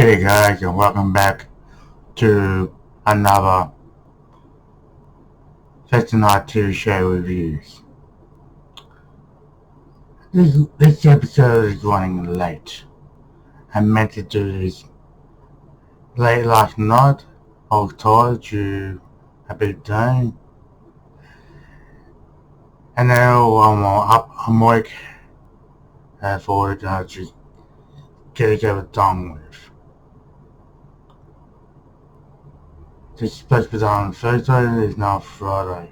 G'day guys, and welcome back to another Saturday Night TV show reviews. This episode is running late. I meant to do this late last night. I was tired due a big day. And now I'm awake for it and just get it done with. This is supposed to be done on Thursday, it's now Friday.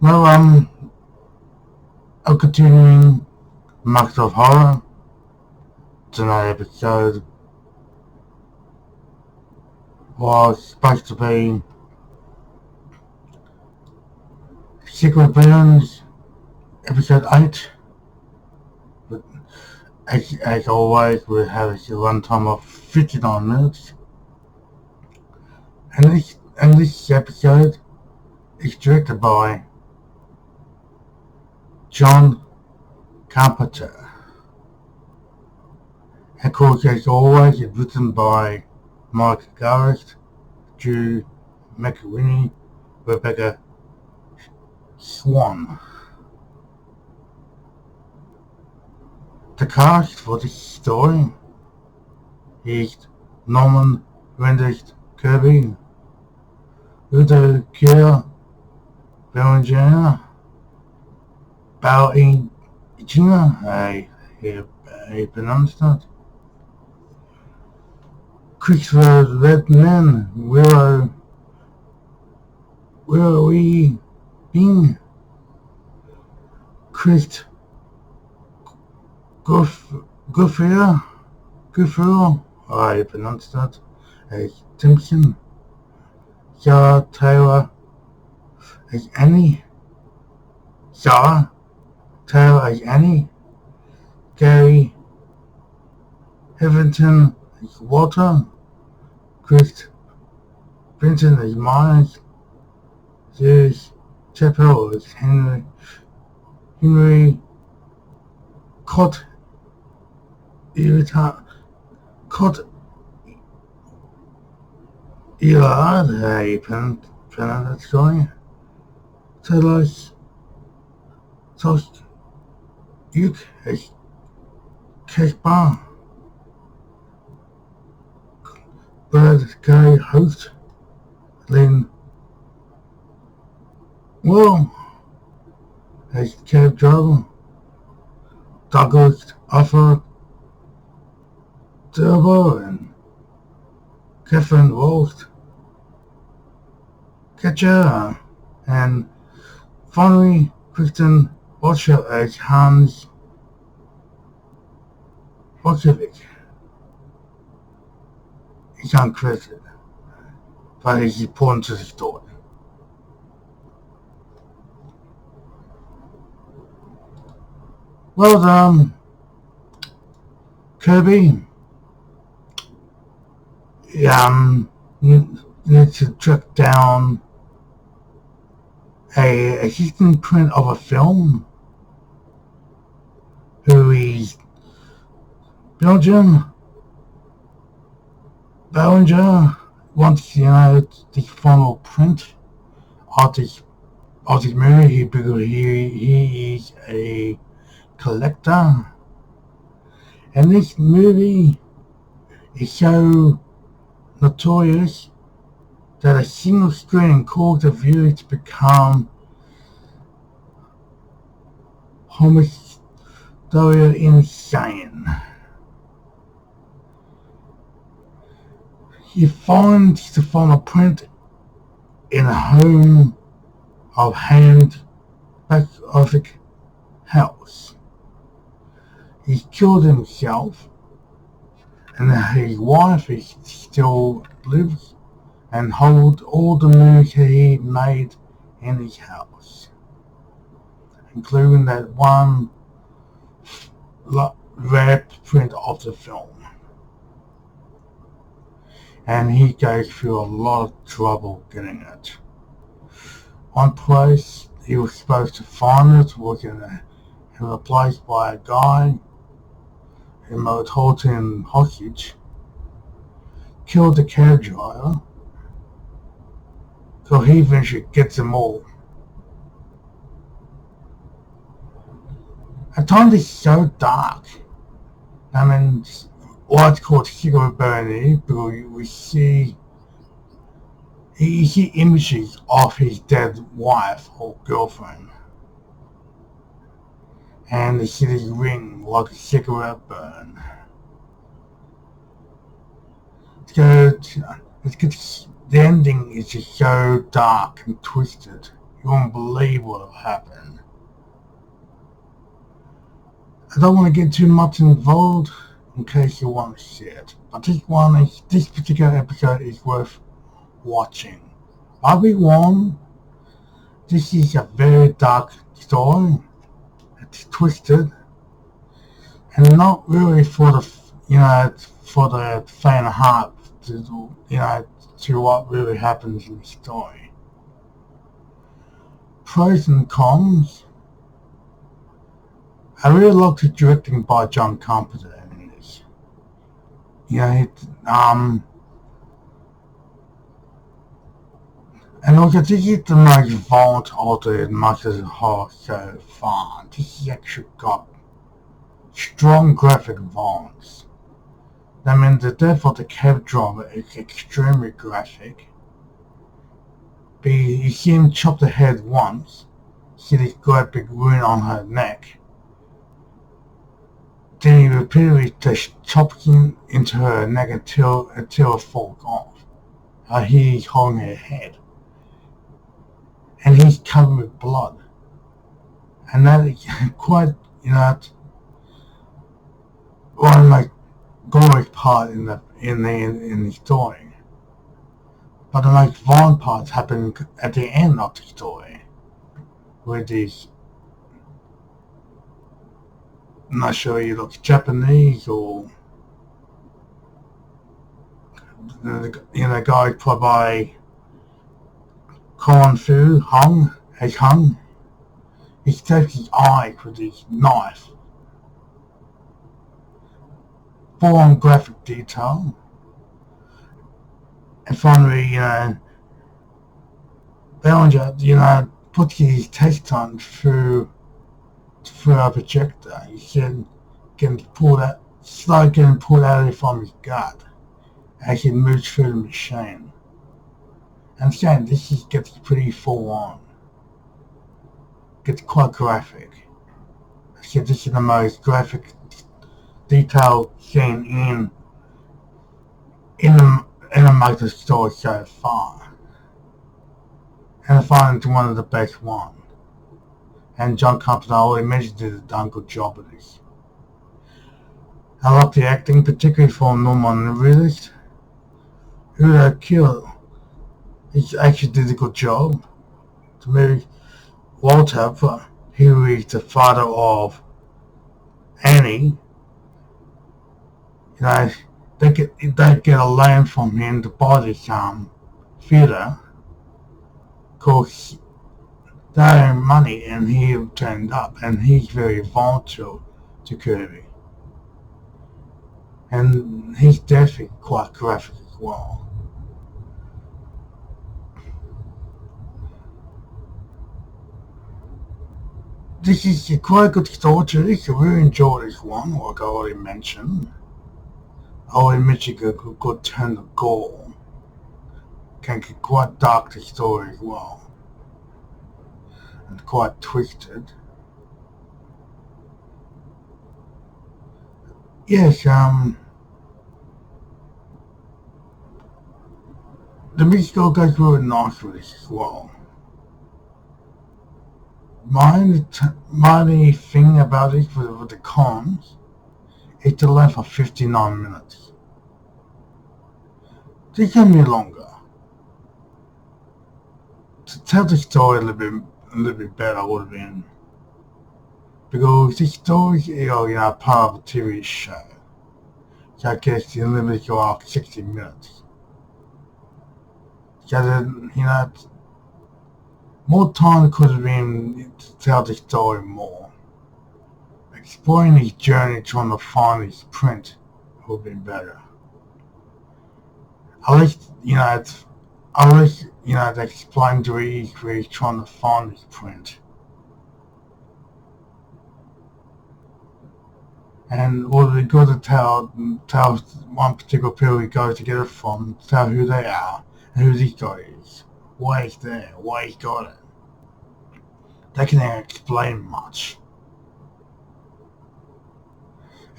Well, I'm continuing Microsoft Horror. Tonight's episode was supposed to be Secret Villains, episode 8. But as always, we have a runtime of 59 minutes. And this episode is directed by John Carpenter. And of course, as always, it's written by Mike Garrett, Drew McWinney, Rebecca Swan. The cast for this story is Norman Reedus Kirby, Udo Kier, Bellinger, Bao Jr., I pronounced that, Christopher Redman, Willow Bing, Chris Guffier, I pronounced that, as Simpson, Sarah Taylor as Annie, Sarah Taylor as Annie, Gary Hetherington as Walter, Chris Vincent as Myers, Zeus Chappell as Henry Cott Elard, I pronounce that story. Taylor's Tosh Duke as Casper, Brad Gary host, Lynn Will as cab driver, Douglas Arthur Turbo and Catherine Walsh Catcher, and finally Kristen Watcher as Hans Watchevic. He's uncredited, but he's important to the story. Well, Kirby, need to track down a existing print of a film who is Belgian. Bellinger wants to know the final print of this movie because he is a collector, and this movie is so notorious that a single screening caused the viewers to become homicidal insane. He finds the final print in a home of hand-backoffic house. He killed himself, and his wife still lives and holds all the movies he made in his house, including that one rare print of the film. And he goes through a lot of trouble getting it. One place he was supposed to find it was in a place by a guy holds him hostage, killed the cab driver, so he eventually gets them all. At times it's so dark. I mean, what's called cigarette burning, because we see you see images of his dead wife or girlfriend, and you see this ring like a cigarette burn. The ending is just so dark and twisted. You won't believe what will happen. I don't want to get too much involved in case you want to see it, but this particular episode is worth watching. I'll be warned, this is a very dark story. It's twisted, and not really for the faint of heart to what really happens in the story. Pros and cons. I really like the directing by John Carpenter in this. And also this is the most violent of the Masters of Horror so far. This has actually got strong graphic violence. I mean, the death of the cab driver is extremely graphic. But you see him chop the head once, see this great big wound on her neck. Then he repeatedly just chops into her neck until it falls off. He's holding her head. And he's covered with blood. And that is quite, one of my gory part in the story. But the most violent parts happen at the end of the story, with these, I'm not sure he looks Japanese or the guy played by Kung Fu Hung. He stabs his eye with his knife. Full on graphic detail. And finally, Bellinger, puts his test on through a projector. He said, start getting pulled out from his gut as he moves through the machine. And again, this gets pretty full on. Gets quite graphic. I said this is the most graphic, detailed scene in a motor story so far. And I find it's one of the best ones. And John Carpenter, I already mentioned, did a darn good job of this. I like the acting, particularly from Norman Reedus, who killed. He actually did a good job. To me, Walter, who is the father of Annie, they get a loan from him to buy this theater, because they owe him money, and he turned up, and he's very volatile to Kirby. And he's definitely quite graphic as well. This is quite a good story too. I really enjoyed this one, like I already mentioned. I already mentioned a good turn of gore. Can get quite dark, the story as well. And quite twisted. Yes, the musical goes really nice with this as well. My only thing about it with the cons, it's a length of 59 minutes. They can be longer. To tell the story a little bit better would have been, because the story is part of a TV show. So I guess it's limited to like 60 minutes. So then, more time could have been to tell the story more. exploring his journey trying to find his print would be better. At least, they explain to Eve where he's trying to find his print. And all they got to tell one particular people he goes to get it from, tell who they are, and who this guy is, why he's there, why he's got it. They can't explain much.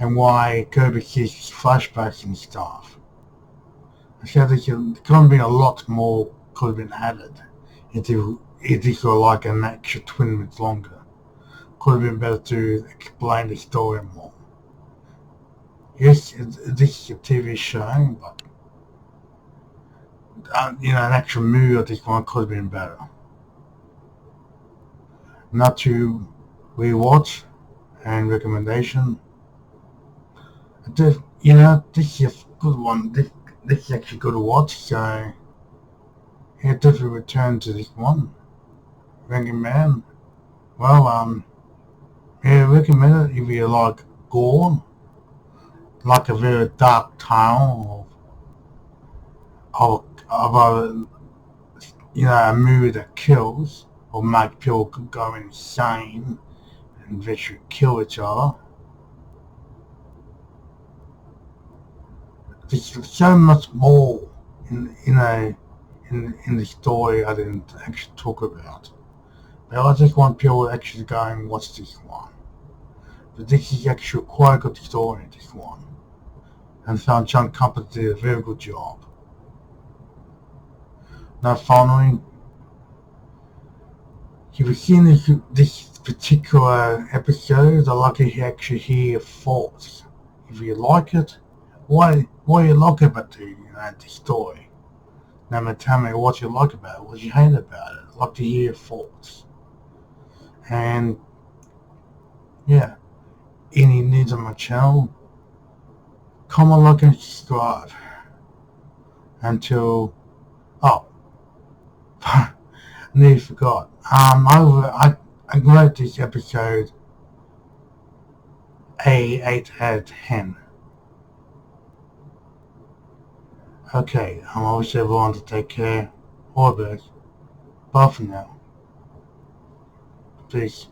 And why Kirby sees flashbacks and stuff. So there could have been a lot more could have been added if this were like an extra 20 minutes longer. Could have been better to explain the story more. Yes, this is a TV show, but an actual movie of this one could have been better. Not to rewatch and recommendation. This is a good one. This is actually good to watch, so yeah, definitely return to this one. Recommend. Well, yeah, recommend it if you like gore, like a very dark tale of a movie that kills or makes people go insane and eventually kill each other. There's so much more in the story I didn't actually talk about. But I just want people to actually go and watch this one. But this is actually quite a good story, this one. And so John Carpenter did a very good job. Now finally, if you've seen this particular episode, I'd like to actually hear your thoughts. If you like it, what you like about the story? Now tell me what you like about it, what you hate about it. I'd like to hear your thoughts. And yeah, any news on my channel, comment, like, and subscribe. Until I nearly forgot. I graded this episode a 8 out of 10. Okay, I wish everyone to take care. All the best. Bye for now. Peace.